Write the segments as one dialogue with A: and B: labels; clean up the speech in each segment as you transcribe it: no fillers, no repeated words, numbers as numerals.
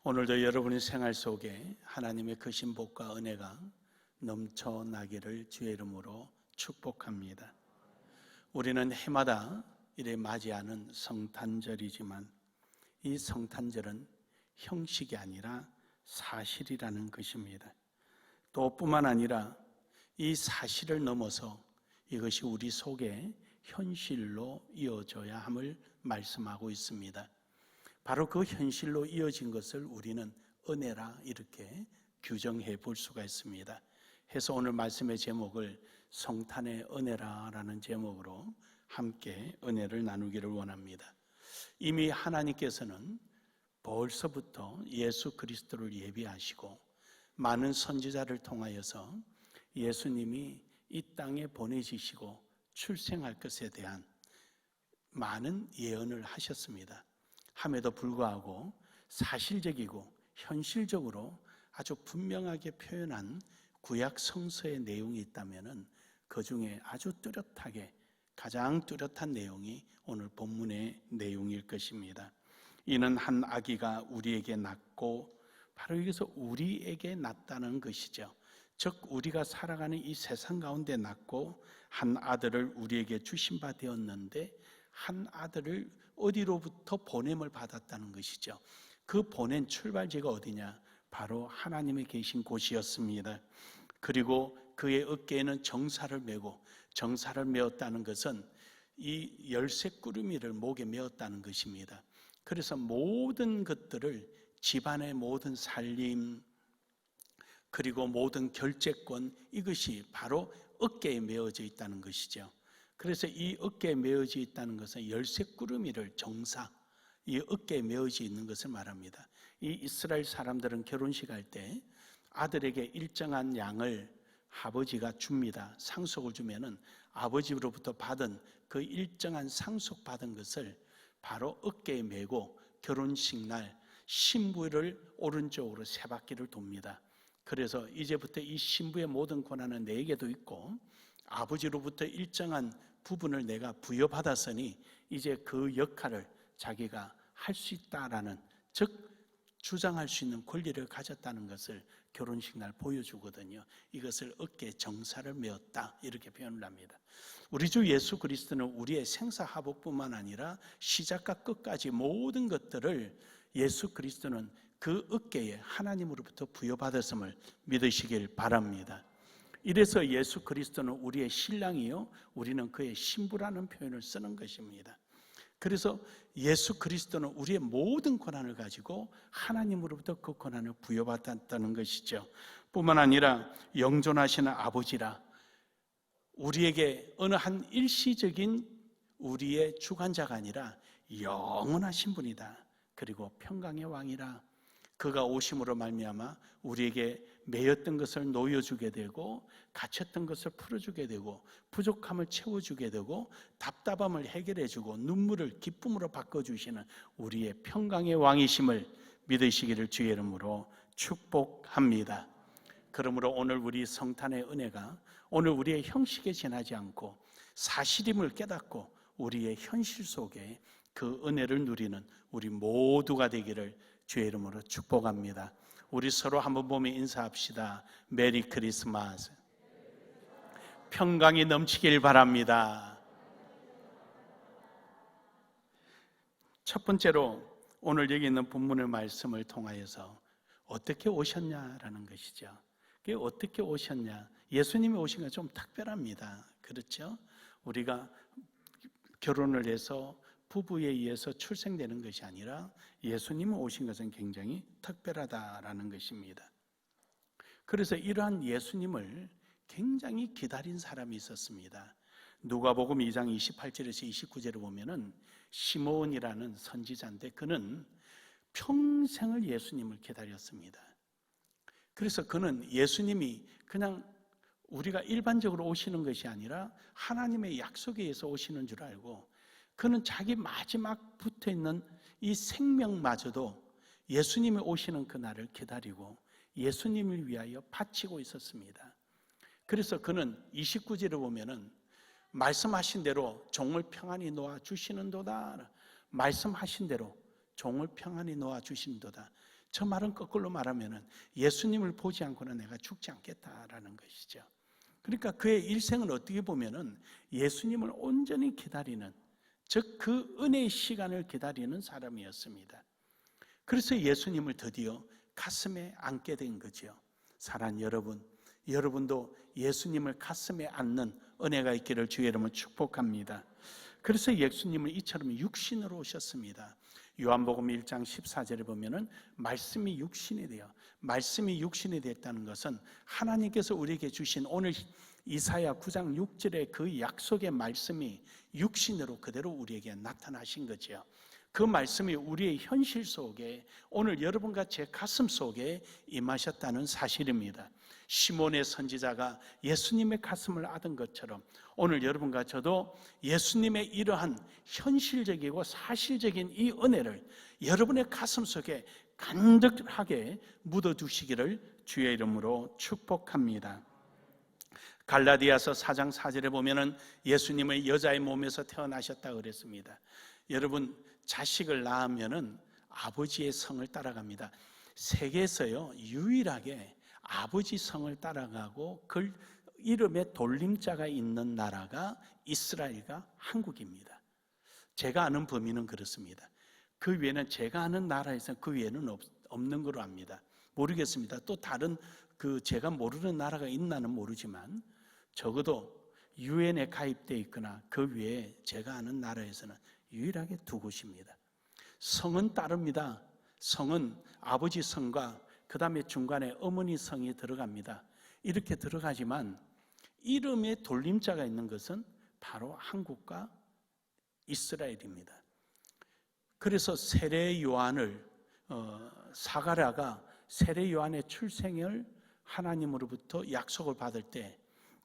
A: 오늘도 여러분의 생활 속에 하나님의 크신 복과 은혜가 넘쳐나기를 주의 이름으로 축복합니다. 우리는 해마다 이래 맞이하는 성탄절이지만 이 성탄절은 형식이 아니라 사실이라는 것입니다. 또 뿐만 아니라 이 사실을 넘어서 이것이 우리 속에 현실로 이어져야 함을 말씀하고 있습니다. 바로 그 현실로 이어진 것을 우리는 은혜라 이렇게 규정해 볼 수가 있습니다. 해서 오늘 말씀의 제목을 성탄의 은혜라라는 제목으로 함께 은혜를 나누기를 원합니다. 이미 하나님께서는 벌써부터 예수 그리스도를 예비하시고 많은 선지자를 통하여서 예수님이 이 땅에 보내지시고 출생할 것에 대한 많은 예언을 하셨습니다. 함에도 불구하고 사실적이고 현실적으로 아주 분명하게 표현한 구약 성서의 내용이 있다면 그 중에 아주 뚜렷하게 가장 뚜렷한 내용이 오늘 본문의 내용일 것입니다. 이는 한 아기가 우리에게 낳고, 바로 여기서 우리에게 낳다는 것이죠. 즉 우리가 살아가는 이 세상 가운데 낳고 한 아들을 우리에게 주신 바 되었는데, 한 아들을 어디로부터 보냄을 받았다는 것이죠. 그 보낸 출발지가 어디냐? 바로 하나님의 계신 곳이었습니다. 그리고 그의 어깨에는 정사를 메고, 정사를 메었다는 것은 이 열쇠꾸러미를 목에 메었다는 것입니다. 그래서 모든 것들을, 집안의 모든 살림 그리고 모든 결재권, 이것이 바로 어깨에 메어져 있다는 것이죠. 그래서 이 어깨에 메어져 있다는 것은 열쇠꾸러미를, 정사, 이 어깨에 메어져 있는 것을 말합니다. 이 이스라엘 사람들은 결혼식 할 때 아들에게 일정한 양을 아버지가 줍니다. 상속을 주면은 아버지로부터 받은 그 일정한 상속 받은 것을 바로 어깨에 메고 결혼식 날 신부를 오른쪽으로 세 바퀴를 돕니다. 그래서 이제부터 이 신부의 모든 권한은 내게도 있고 아버지로부터 일정한 부분을 내가 부여받았으니 이제 그 역할을 자기가 할 수 있다라는, 즉 주장할 수 있는 권리를 가졌다는 것을 결혼식 날 보여주거든요. 이것을 어깨에 정사를 메었다 이렇게 표현을 합니다. 우리 주 예수 그리스도는 우리의 생사화복뿐만 아니라 시작과 끝까지 모든 것들을 예수 그리스도는 그 어깨에 하나님으로부터 부여받았음을 믿으시길 바랍니다. 이래서 예수 그리스도는 우리의 신랑이요 우리는 그의 신부라는 표현을 쓰는 것입니다. 그래서 예수 그리스도는 우리의 모든 권한을 가지고 하나님으로부터 그 권한을 부여받았다는 것이죠. 뿐만 아니라 영존하시는 아버지라, 우리에게 어느 한 일시적인 우리의 주관자가 아니라 영원하신 분이다. 그리고 평강의 왕이라, 그가 오심으로 말미암아 우리에게 매였던 것을 놓여주게 되고 갇혔던 것을 풀어주게 되고 부족함을 채워주게 되고 답답함을 해결해주고 눈물을 기쁨으로 바꿔주시는 우리의 평강의 왕이심을 믿으시기를 주의 이름으로 축복합니다. 그러므로 오늘 우리 성탄의 은혜가 오늘 우리의 형식에 지나지 않고 사실임을 깨닫고 우리의 현실 속에 그 은혜를 누리는 우리 모두가 되기를 주의 이름으로 축복합니다. 우리 서로 한번 보며 인사합시다. 메리 크리스마스. 평강이 넘치길 바랍니다. 첫 번째로 오늘 여기 있는 본문의 말씀을 통하여서 어떻게 오셨냐라는 것이죠. 그게 어떻게 오셨냐? 예수님이 오신 건 좀 특별합니다. 그렇죠? 우리가 결혼을 해서 부부에 의해서 출생되는 것이 아니라 예수님이 오신 것은 굉장히 특별하다라는 것입니다. 그래서 이러한 예수님을 굉장히 기다린 사람이 있었습니다. 누가복음 2장 28절에서 29절을 보면은 시므온이라는 선지자인데 그는 평생을 예수님을 기다렸습니다. 그래서 그는 예수님이 그냥 우리가 일반적으로 오시는 것이 아니라 하나님의 약속에 의해서 오시는 줄 알고, 그는 자기 마지막 붙어있는 이 생명마저도 예수님이 오시는 그날을 기다리고 예수님을 위하여 바치고 있었습니다. 그래서 그는 29절을 보면은 말씀하신 대로 종을 평안히 놓아주시는도다, 말씀하신 대로 종을 평안히 놓아주시는도다. 저 말은 거꾸로 말하면 예수님을 보지 않고는 내가 죽지 않겠다라는 것이죠. 그러니까 그의 일생은 어떻게 보면 예수님을 온전히 기다리는, 즉 그 은혜의 시간을 기다리는 사람이었습니다. 그래서 예수님을 드디어 가슴에 안게 된 거죠. 사랑하는 여러분, 여러분도 예수님을 가슴에 안는 은혜가 있기를 주의 이름으로 축복합니다. 그래서 예수님은 이처럼 육신으로 오셨습니다. 요한복음 1장 14절에 보면은 말씀이 육신이 되어, 말씀이 육신이 됐다는 것은 하나님께서 우리에게 주신 오늘 이사야 9장 6절의 그 약속의 말씀이 육신으로 그대로 우리에게 나타나신 거죠. 그 말씀이 우리의 현실 속에, 오늘 여러분과 제 가슴 속에 임하셨다는 사실입니다. 시몬의 선지자가 예수님의 가슴을 안은 것처럼 오늘 여러분과 저도 예수님의 이러한 현실적이고 사실적인 이 은혜를 여러분의 가슴 속에 간직하게 묻어두시기를 주의 이름으로 축복합니다. 갈라디아서 4장 4절에 보면은 예수님의 여자의 몸에서 태어나셨다고 그랬습니다. 여러분, 자식을 낳으면은 아버지의 성을 따라갑니다. 세계에서요 유일하게 아버지 성을 따라가고 그 이름에 돌림자가 있는 나라가 이스라엘과 한국입니다. 제가 아는 범위는 그렇습니다. 그 외에는 제가 아는 나라에서 그 외에는 없는 걸로 압니다. 모르겠습니다. 또 다른 제가 모르는 나라가 있나는 모르지만 적어도 유엔에 가입되어 있거나 그 외에 제가 아는 나라에서는 유일하게 두 곳입니다. 성은 따릅니다. 성은 아버지 성과 그 다음에 중간에 어머니 성이 들어갑니다. 이렇게 들어가지만 이름에 돌림자가 있는 것은 바로 한국과 이스라엘입니다. 그래서 세례 요한을 사가랴가 세례 요한의 출생을 하나님으로부터 약속을 받을 때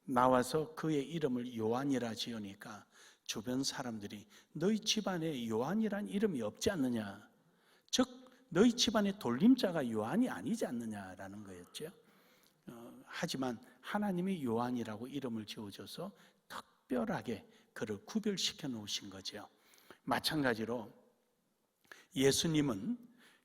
A: 나와서 그의 이름을 요한이라 지으니까 주변 사람들이 너희 집안에 요한이란 이름이 없지 않느냐, 즉 너희 집안에 돌림자가 요한이 아니지 않느냐라는 거였죠. 하지만 하나님이 요한이라고 이름을 지어줘서 특별하게 그를 구별시켜 놓으신 거죠. 마찬가지로 예수님은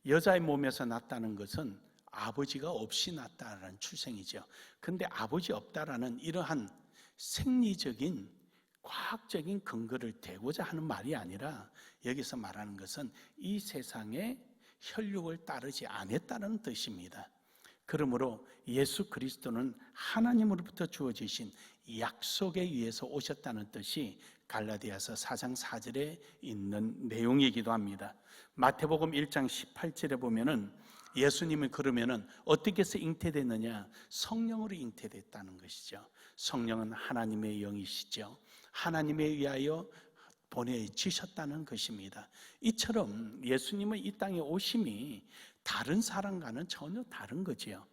A: 여자의 몸에서 났다는 것은 아버지가 없이 났다라는 출생이죠. 그런데 아버지 없다라는 이러한 생리적인 과학적인 근거를 대고자 하는 말이 아니라 여기서 말하는 것은 이 세상에 혈육을 따르지 않았다는 뜻입니다. 그러므로 예수 그리스도는 하나님으로부터 주어지신 약속에 의해서 오셨다는 뜻이 갈라디아서 4장 4절에 있는 내용이기도 합니다. 마태복음 1장 18절에 보면은 예수님이 그러면은 어떻게 해서 잉태됐느냐? 성령으로 잉태됐다는 것이죠. 성령은 하나님의 영이시죠. 하나님에 의하여 보내지셨다는 것입니다. 이처럼 예수님의 이 땅에 오심이 다른 사람과는 전혀 다른 거지요.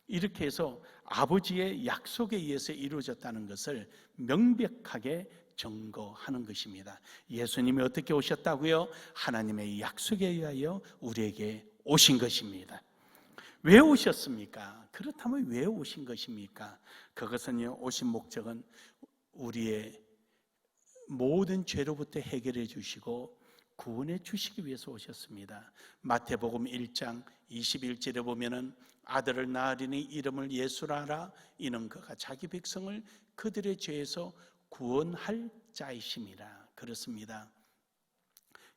A: 이렇게 해서 아버지의 약속에 의해서 이루어졌다는 것을 명백하게 증거하는 것입니다. 예수님이 어떻게 오셨다고요? 하나님의 약속에 의하여 우리에게 오신 것입니다. 왜 오셨습니까? 그렇다면 왜 오신 것입니까? 그것은요, 오신 목적은 우리의 모든 죄로부터 해결해 주시고 구원해 주시기 위해서 오셨습니다. 마태복음 1장 21절에 보면은 아들을 낳으리니 이름을 예수라 하라. 이는 그가 자기 백성을 그들의 죄에서 구원할 자이심이라. 그렇습니다.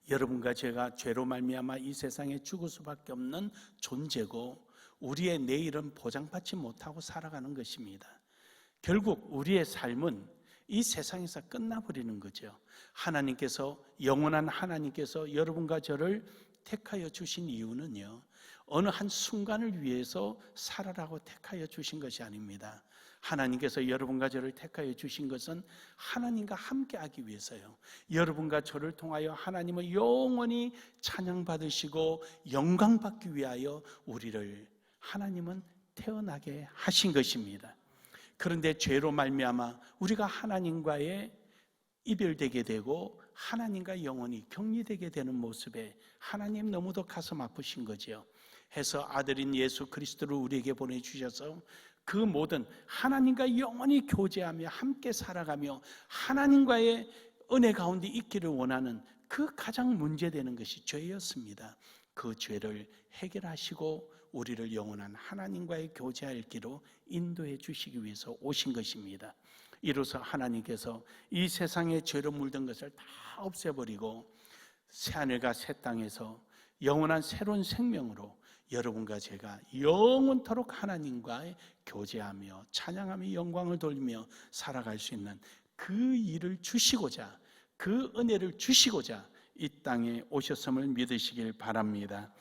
A: 여러분과 제가 죄로 말미암아 이 세상에 죽을 수밖에 없는 존재고 우리의 내일은 보장받지 못하고 살아가는 것입니다. 결국 우리의 삶은 이 세상에서 끝나버리는 거죠. 하나님께서, 영원한 하나님께서 여러분과 저를 택하여 주신 이유는요, 어느 한 순간을 위해서 살아라고 택하여 주신 것이 아닙니다. 하나님께서 여러분과 저를 택하여 주신 것은 하나님과 함께하기 위해서요, 여러분과 저를 통하여 하나님을 영원히 찬양받으시고 영광받기 위하여 우리를 하나님은 태어나게 하신 것입니다. 그런데 죄로 말미암아 우리가 하나님과의 이별되게 되고 하나님과 영원히 격리되게 되는 모습에 하나님 너무도 가슴 아프신 거죠. 해서 아들인 예수 그리스도를 우리에게 보내주셔서 그 모든 하나님과 영원히 교제하며 함께 살아가며 하나님과의 은혜 가운데 있기를 원하는 그 가장 문제되는 것이 죄였습니다. 그 죄를 해결하시고 우리를 영원한 하나님과의 교제할 길로 인도해 주시기 위해서 오신 것입니다. 이로써 하나님께서 이 세상의 죄로 물든 것을 다 없애버리고 새하늘과 새 땅에서 영원한 새로운 생명으로 여러분과 제가 영원토록 하나님과의 교제하며 찬양하며 영광을 돌리며 살아갈 수 있는 그 일을 주시고자, 그 은혜를 주시고자 이 땅에 오셨음을 믿으시길 바랍니다.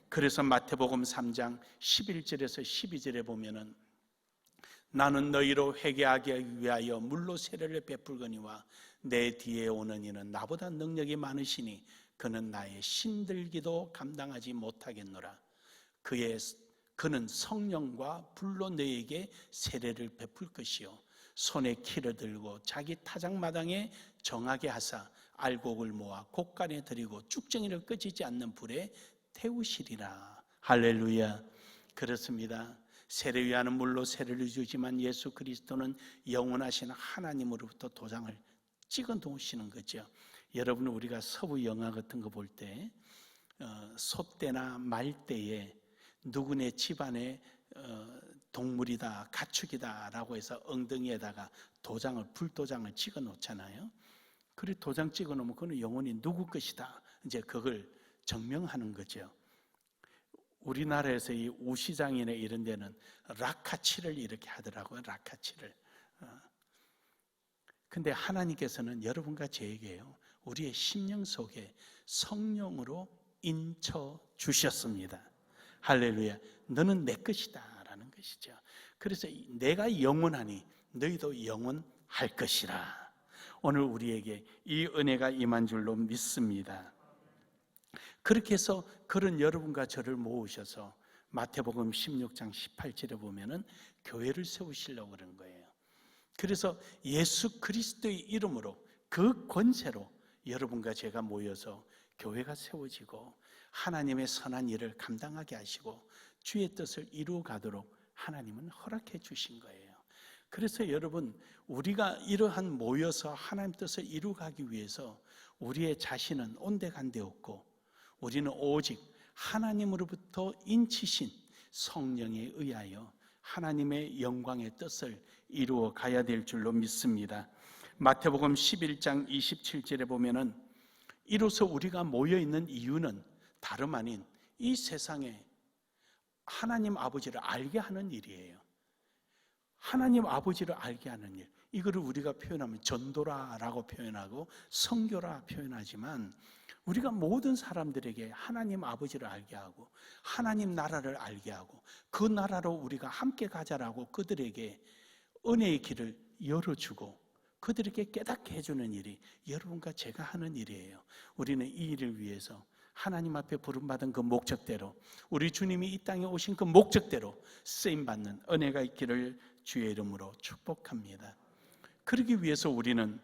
A: 그래서 마태복음 3장 11절에서 12절에 보면은 나는 너희로 회개하기 위하여 물로 세례를 베풀거니와 내 뒤에 오는 이는 나보다 능력이 많으시니 그는 나의 신들기도 감당하지 못하겠노라. 그는 성령과 불로 너희에게 세례를 베풀 것이요 손에 키를 들고 자기 타작마당에 정하게 하사 알곡을 모아 곡간에 들이고 쭉정이를 꺼지지 않는 불에 태우시리라. 할렐루야. 그렇습니다. 세례 위하는 물로 세례를 주지만 예수 그리스도는 영원하신 하나님으로부터 도장을 찍어 놓으시는 거죠. 여러분, 우리가 서부 영화 같은 거 볼 때 소떼나 말떼에 누구네 집안의 동물이다, 가축이다 라고 해서 엉덩이에다가 불도장을 찍어 놓잖아요. 그래 도장 찍어 놓으면 그는 영원히 누구 것이다, 이제 그걸 증명하는 거죠. 우리나라에서 이 우시장이나 이런 데는 라카치를 이렇게 하더라고요. 라카치를. 근데 하나님께서는 여러분과 저에게요, 우리의 심령 속에 성령으로 인쳐 주셨습니다. 할렐루야. 너는 내 것이다 라는 것이죠. 그래서 내가 영원하니 너희도 영원할 것이라. 오늘 우리에게 이 은혜가 임한 줄로 믿습니다. 그렇게 해서 그런 여러분과 저를 모으셔서 마태복음 16장 18절에 보면은 교회를 세우시려고 그런 거예요. 그래서 예수 그리스도의 이름으로 그 권세로 여러분과 제가 모여서 교회가 세워지고 하나님의 선한 일을 감당하게 하시고 주의 뜻을 이루어 가도록 하나님은 허락해 주신 거예요. 그래서 여러분, 우리가 이러한 모여서 하나님 뜻을 이루어 가기 위해서 우리의 자신은 온데간데 없고 우리는 오직 하나님으로부터 인치신 성령에 의하여 하나님의 영광의 뜻을 이루어 가야 될 줄로 믿습니다. 마태복음 11장 27절에 보면은 이로써 우리가 모여 있는 이유는 다름 아닌 이 세상에 하나님 아버지를 알게 하는 일이에요. 하나님 아버지를 알게 하는 일, 이거를 우리가 표현하면 전도라라고 표현하고 선교라 표현하지만 우리가 모든 사람들에게 하나님 아버지를 알게 하고 하나님 나라를 알게 하고 그 나라로 우리가 함께 가자라고 그들에게 은혜의 길을 열어주고 그들에게 깨닫게 해주는 일이 여러분과 제가 하는 일이에요. 우리는 이 일을 위해서 하나님 앞에 부름받은 그 목적대로, 우리 주님이 이 땅에 오신 그 목적대로 쓰임받는 은혜가 있기를 주의 이름으로 축복합니다. 그러기 위해서 우리는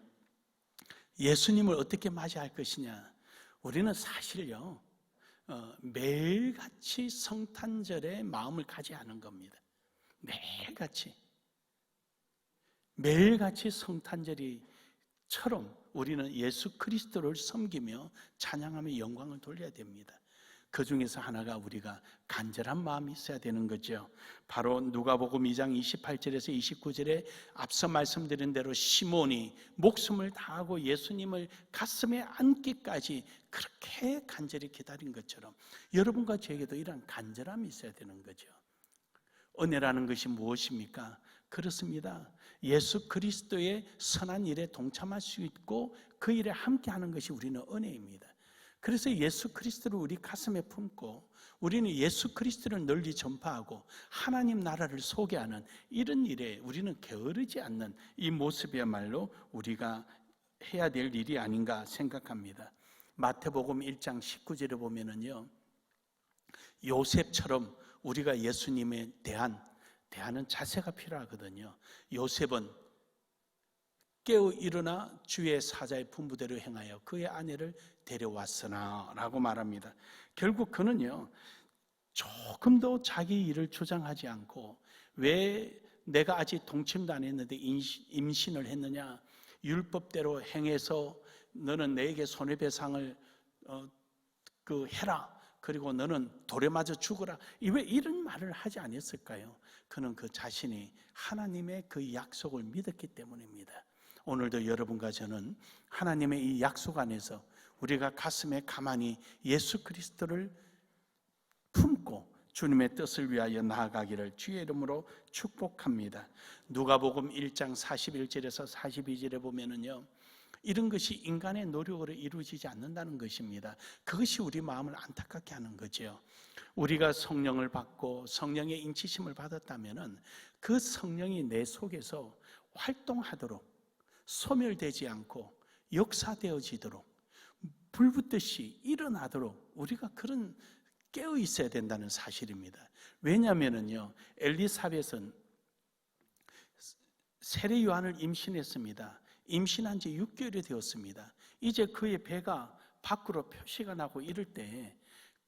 A: 예수님을 어떻게 맞이할 것이냐, 우리는 사실요 매일같이 성탄절에 마음을 가지 않은 겁니다. 매일같이 성탄절이처럼 우리는 예수 그리스도를 섬기며 찬양하며 영광을 돌려야 됩니다. 그 중에서 하나가 우리가 간절한 마음이 있어야 되는 거죠. 바로 누가복음 2장 28절에서 29절에 앞서 말씀드린 대로 시몬이 목숨을 다하고 예수님을 가슴에 안기까지 그렇게 간절히 기다린 것처럼 여러분과 저에게도 이런 간절함이 있어야 되는 거죠. 은혜라는 것이 무엇입니까? 그렇습니다. 예수 그리스도의 선한 일에 동참할 수 있고 그 일에 함께하는 것이 우리는 은혜입니다. 그래서 예수 그리스도를 우리 가슴에 품고 우리는 예수 그리스도를 널리 전파하고 하나님 나라를 소개하는 이런 일에 우리는 게으르지 않는 이 모습이야말로 우리가 해야 될 일이 아닌가 생각합니다. 마태복음 1장 19절에 보면은요, 요셉처럼 우리가 예수님에 대하는 자세가 필요하거든요. 요셉은 깨어 일어나 주의 사자의 분부대로 행하여 그의 아내를 데려왔으나 라고 말합니다. 결국 그는요 조금도 자기 일을 주장하지 않고, 왜 내가 아직 동침도 안 했는데 임신을 했느냐, 율법대로 행해서 너는 내게 손해배상을 해라, 그리고 너는 돌에 맞아 죽어라. 왜 이런 말을 하지 않았을까요? 그는 그 자신이 하나님의 그 약속을 믿었기 때문입니다. 오늘도 여러분과 저는 하나님의 이 약속 안에서 우리가 가슴에 가만히 예수 그리스도를 품고 주님의 뜻을 위하여 나아가기를 주의 이름으로 축복합니다. 누가복음 1장 41절에서 42절에 보면은요, 이런 것이 인간의 노력으로 이루어지지 않는다는 것입니다. 그것이 우리 마음을 안타깝게 하는 거죠. 우리가 성령을 받고 성령의 인치심을 받았다면은 그 성령이 내 속에서 활동하도록, 소멸되지 않고 역사되어지도록, 불붙듯이 일어나도록 우리가 그런 깨어 있어야 된다는 사실입니다. 왜냐하면요, 엘리사벳은 세례 요한을 임신했습니다. 임신한 지 6개월이 되었습니다. 이제 그의 배가 밖으로 표시가 나고 이럴 때,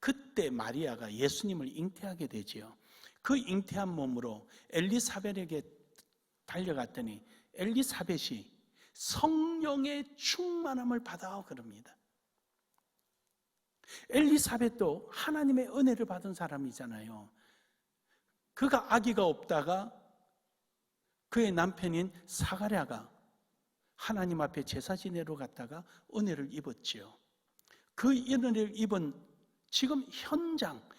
A: 그때 마리아가 예수님을 잉태하게 되지요. 그 잉태한 몸으로 엘리사벳에게 달려갔더니 엘리사벳이 성령의 충만함을 받아 그럽니다. 엘리사벳도 하나님의 은혜를 받은 사람이잖아요. 그가 아기가 없다가 그의 남편인 사가랴가 하나님 앞에 제사 지내러 갔다가 은혜를 입었지요. 그 은혜를 입은 지금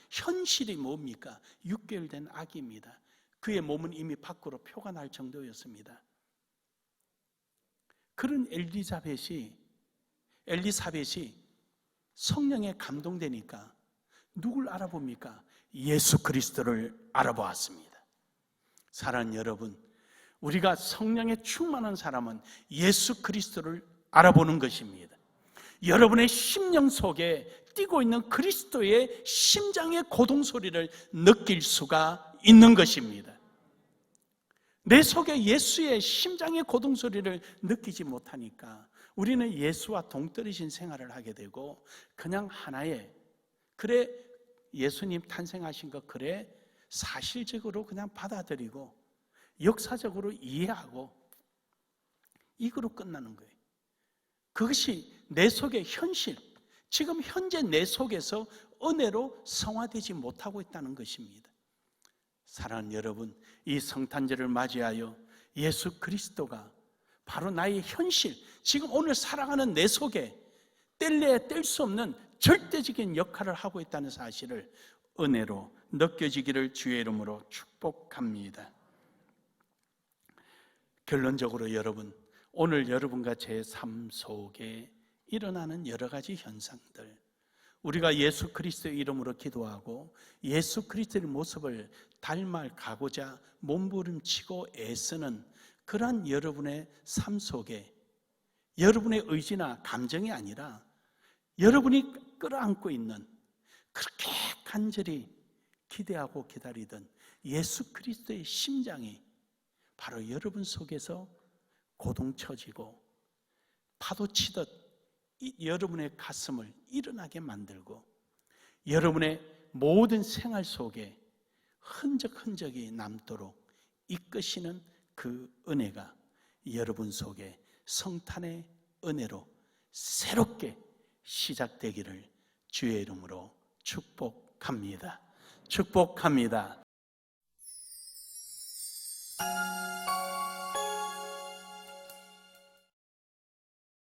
A: 현실이 뭡니까? 6개월 된 아기입니다. 그의 몸은 이미 밖으로 표가 날 정도였습니다. 그런 엘리사벳이 성령에 감동되니까 누굴 알아봅니까? 예수 그리스도를 알아보았습니다. 사랑하는 여러분, 우리가 성령에 충만한 사람은 예수 그리스도를 알아보는 것입니다. 여러분의 심령 속에 뛰고 있는 그리스도의 심장의 고동소리를 느낄 수가 있는 것입니다. 내 속에 예수의 심장의 고동소리를 느끼지 못하니까 우리는 예수와 동떨어진 생활을 하게 되고, 그냥 하나의, 그래 예수님 탄생하신 거 그래 사실적으로 그냥 받아들이고 역사적으로 이해하고 이거로 끝나는 거예요. 그것이 내 속의 현실, 지금 현재 내 속에서 은혜로 성화되지 못하고 있다는 것입니다. 사랑하는 여러분, 이 성탄절을 맞이하여 예수 그리스도가 바로 나의 현실, 지금 오늘 살아가는 내 속에 뗄래야 뗄 수 없는 절대적인 역할을 하고 있다는 사실을 은혜로 느껴지기를 주의 이름으로 축복합니다. 결론적으로 여러분, 오늘 여러분과 제 삶 속에 일어나는 여러 가지 현상들, 우리가 예수 그리스도의 이름으로 기도하고 예수 그리스도의 모습을 닮아가고자 몸부림치고 애쓰는 그러한 여러분의 삶 속에 여러분의 의지나 감정이 아니라 여러분이 끌어안고 있는, 그렇게 간절히 기대하고 기다리던 예수 그리스도의 심장이 바로 여러분 속에서 고동쳐지고 파도치듯 여러분의 가슴을 일어나게 만들고, 여러분의 모든 생활 속에 흔적이 남도록 이끄시는 그 은혜가 여러분 속에 성탄의 은혜로 새롭게 시작되기를 주의 이름으로 축복합니다. 축복합니다.